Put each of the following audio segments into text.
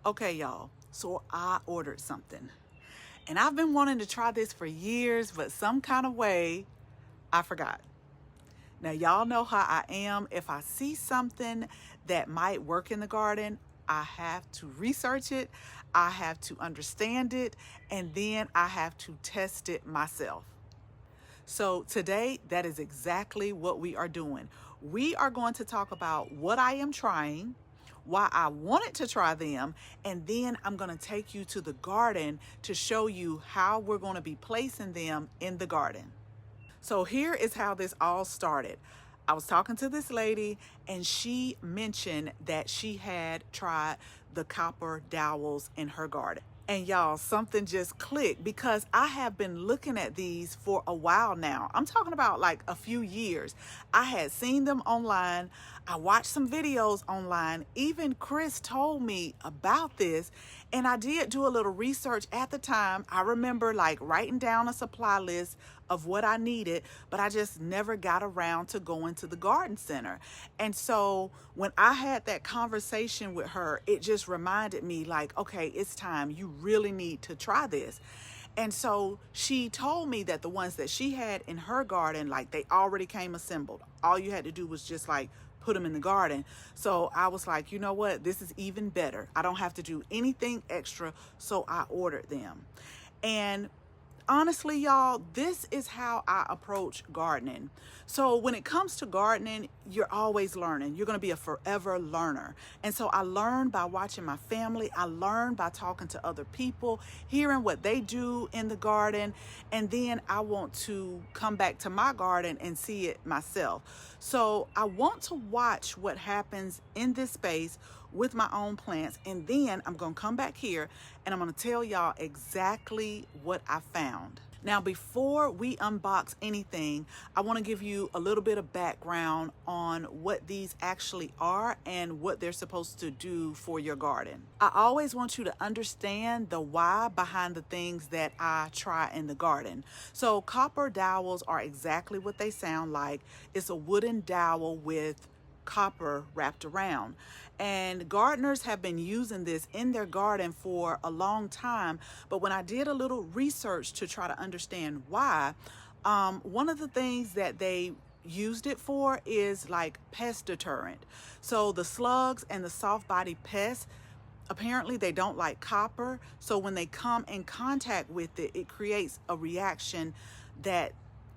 Okay, y'all, so I ordered something. And I've been wanting to try this for years, but some kind of way I forgot. Now, y'all know how I am. If I see something that might work in the garden, I have to research it, I have to understand it, and then I have to test it myself. So today, that is exactly what we are doing. We are going to talk about what I am trying, why I wanted to try them, and then I'm going to take you to the garden to show you how we're going to be placing them in the garden. So here is how this all started. I was talking to this lady and she mentioned that she had tried the copper dowels in her garden. And y'all, something just clicked because I have been looking at these for a while now. I'm talking about like a few years. I had seen them online. I watched some videos online. Even Chris told me about this, and I did do a little research at the time. I remember like writing down a supply list of what I needed, but I just never got around to going to the garden center. And so when I had that conversation with her, it just reminded me like, okay, it's time. You really need to try this. And so she told me that the ones that she had in her garden, like they already came assembled. All you had to do was just like put them in the garden. So I was like, you know what? This is even better. I don't have to do anything extra. So I ordered them. And honestly, y'all, this is how I approach gardening. So when it comes to gardening, you're always learning. You're going to be a forever learner. And so I learned by watching my family. I learned by talking to other people, hearing what they do in the garden. And then I want to come back to my garden and see it myself. So I want to watch what happens in this space with my own plants, and then I'm going to come back here and I'm going to tell y'all exactly what I found. Now, before we unbox anything, I want to give you a little bit of background on what these actually are and what they're supposed to do for your garden. I always want you to understand the why behind the things that I try in the garden. So copper dowels are exactly what they sound like. It's a wooden dowel with copper wrapped around, and gardeners have been using this in their garden for a long time. But when I did a little research to try to understand why, one of the things that they used it for is like pest deterrent. So the slugs and the soft-bodied pests, apparently they don't like copper, so when they come in contact with it, it creates a reaction that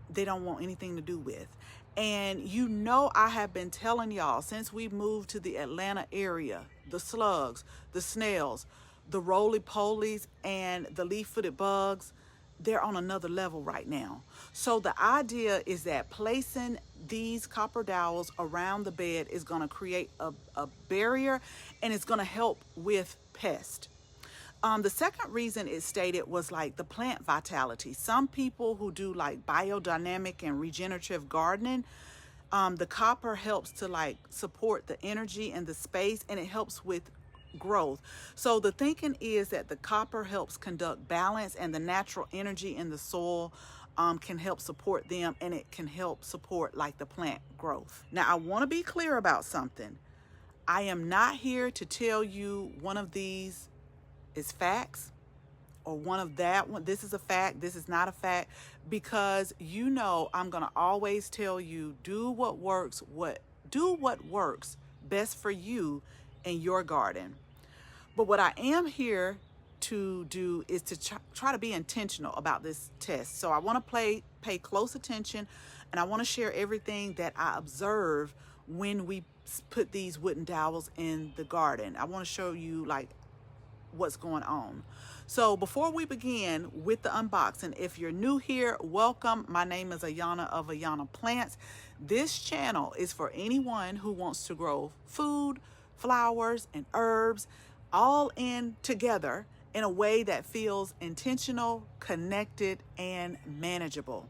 they don't want anything to do with. And you know, I have been telling y'all since we moved to the Atlanta area, the slugs, the snails, the roly-polies, and the leaf-footed bugs, they're on another level right now. So the idea is that placing these copper dowels around the bed is going to create a barrier, and it's going to help with pests. The second reason it stated was like the plant vitality. Some people who do like biodynamic and regenerative gardening, the copper helps to like support the energy and the space, and it helps with growth. So the thinking is that the copper helps conduct balance, and the natural energy in the soil can help support them, and it can help support like the plant growth. Now, I want to be clear about something. I am not here to tell you one of these is facts or one of that one, this is a fact, this is not a fact, because you know I'm going to always tell you do what works best for you in your garden. But what I am here to do is to try to be intentional about this test. So I want to pay close attention, and I want to share everything that I observe when we put these wooden dowels in the garden. I want to show you like what's going on. So before we begin with the unboxing, if you're new here, welcome. My name is Ayana of Ayana Plants. This channel is for anyone who wants to grow food, flowers, and herbs all in together in a way that feels intentional, connected, and manageable.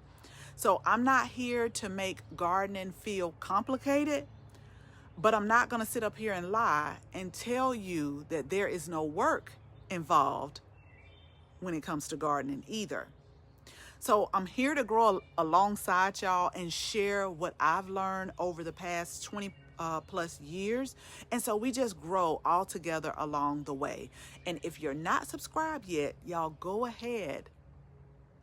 So I'm not here to make gardening feel complicated, but I'm not going to sit up here and lie and tell you that there is no work involved when it comes to gardening either. So I'm here to grow alongside y'all and share what I've learned over the past 20 plus years. And so we just grow all together along the way. And if you're not subscribed yet, y'all go ahead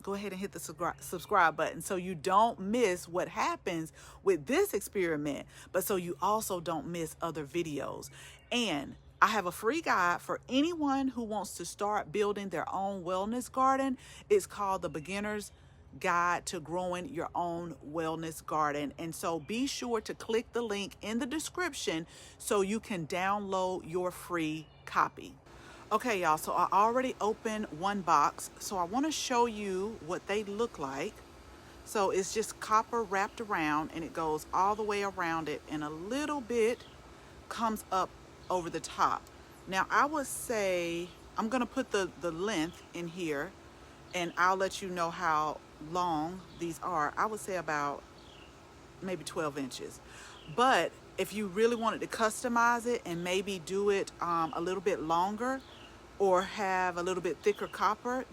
and hit the subscribe button so you don't miss what happens with this experiment, but so you also don't miss other videos. And I have a free guide for anyone who wants to start building their own wellness garden. It's called the Beginner's Guide to Growing Your Own Wellness Garden. And so be sure to click the link in the description so you can download your free copy. Okay, y'all, so I already opened one box, so I want to show you what they look like. So it's just copper wrapped around, and it goes all the way around it, and a little bit comes up over the top. Now, I would say I'm going to put the length in here, and I'll let you know how long these are. I would say about maybe 12 inches. But if you really wanted to customize it and maybe do it a little bit longer or have a little bit thicker copper,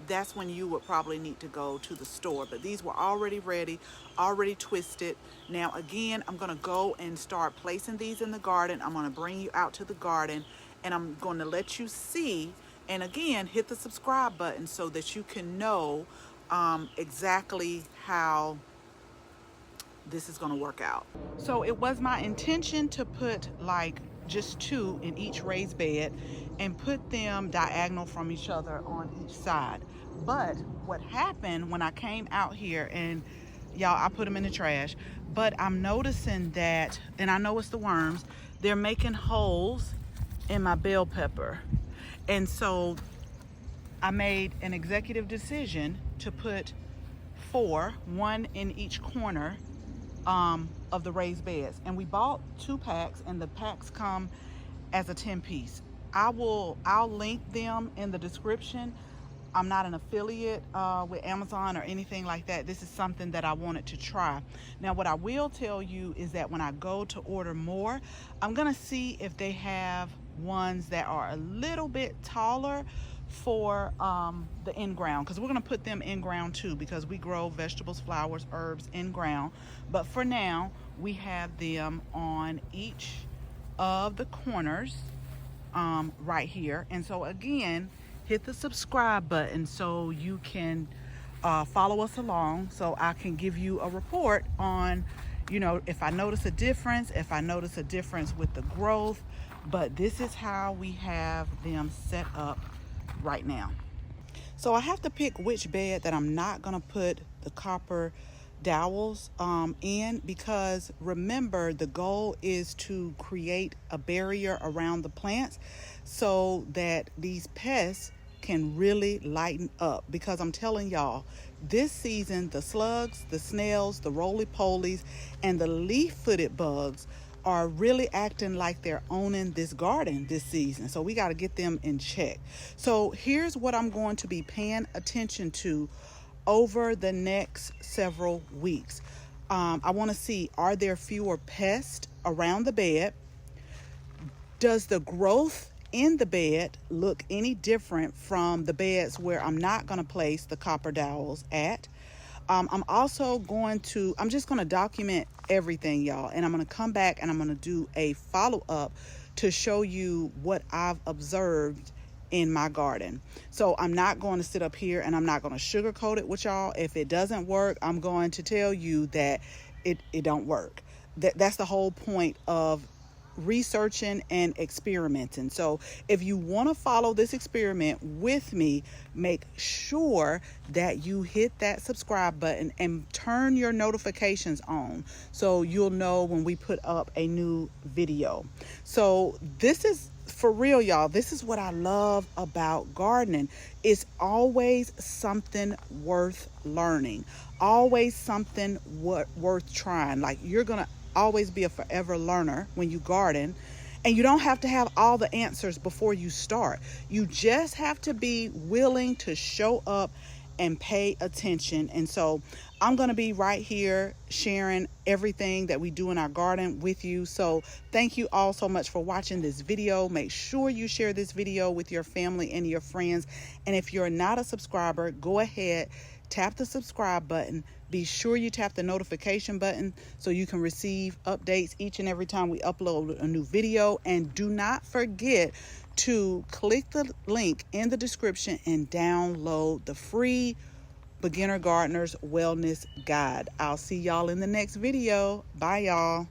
that's when you would probably need to go to the store. But these were already ready, already twisted. Now again, I'm gonna go and start placing these in the garden. I'm gonna bring you out to the garden, and I'm gonna let you see, and again, hit the subscribe button so that you can know exactly how this is going to work out. So it was my intention to put like just 2 in each raised bed and put them diagonal from each other on each side. But what happened when I came out here, and y'all, I put them in the trash, but I'm noticing that, and I know it's the worms, they're making holes in my bell pepper. And so I made an executive decision to put 4, 1 in each corner of the raised beds. And we bought 2 packs, and the packs come as a 10-piece. I'll link them in the description. I'm not an affiliate with Amazon or anything like that. This is something that I wanted to try. Now, what I will tell you is that when I go to order more, I'm gonna see if they have ones that are a little bit taller for the in-ground, because we're going to put them in-ground too, because we grow vegetables, flowers, herbs in-ground. But for now, we have them on each of the corners right here. And so again, hit the subscribe button so you can follow us along, so I can give you a report on, you know, if I notice a difference, with the growth. But this is how we have them set up right now. So I have to pick which bed that I'm not going to put the copper dowels in, because remember, the goal is to create a barrier around the plants so that these pests can really lighten up. Because I'm telling y'all, this season, the slugs, the snails, the roly-polies, and the leaf-footed bugs are really acting like they're owning this garden this season. So we got to get them in check. So here's what I'm going to be paying attention to over the next several weeks. I want to see, are there fewer pests around the bed? Does the growth in the bed look any different from the beds where I'm not going to place the copper dowels at? I'm just going to document everything, y'all, and I'm going to come back and I'm going to do a follow-up to show you what I've observed in my garden. So I'm not going to sit up here and I'm not going to sugarcoat it with y'all. If it doesn't work, I'm going to tell you that it don't work. That's the whole point of researching and experimenting. So if you want to follow this experiment with me, make sure that you hit that subscribe button and turn your notifications on so you'll know when we put up a new video. So this is for real, y'all. This is what I love about gardening. It's always something worth learning, always something worth trying. Like, you're gonna always be a forever learner when you garden, and you don't have to have all the answers before you start. You just have to be willing to show up and pay attention. And so I'm going to be right here sharing everything that we do in our garden with you. So thank you all so much for watching this video. Make sure you share this video with your family and your friends. And if you're not a subscriber, go ahead, tap the subscribe button. Be sure you tap the notification button so you can receive updates each and every time we upload a new video. And do not forget to click the link in the description and download the free Beginner Gardener's Wellness Guide. I'll see y'all in the next video. Bye, y'all.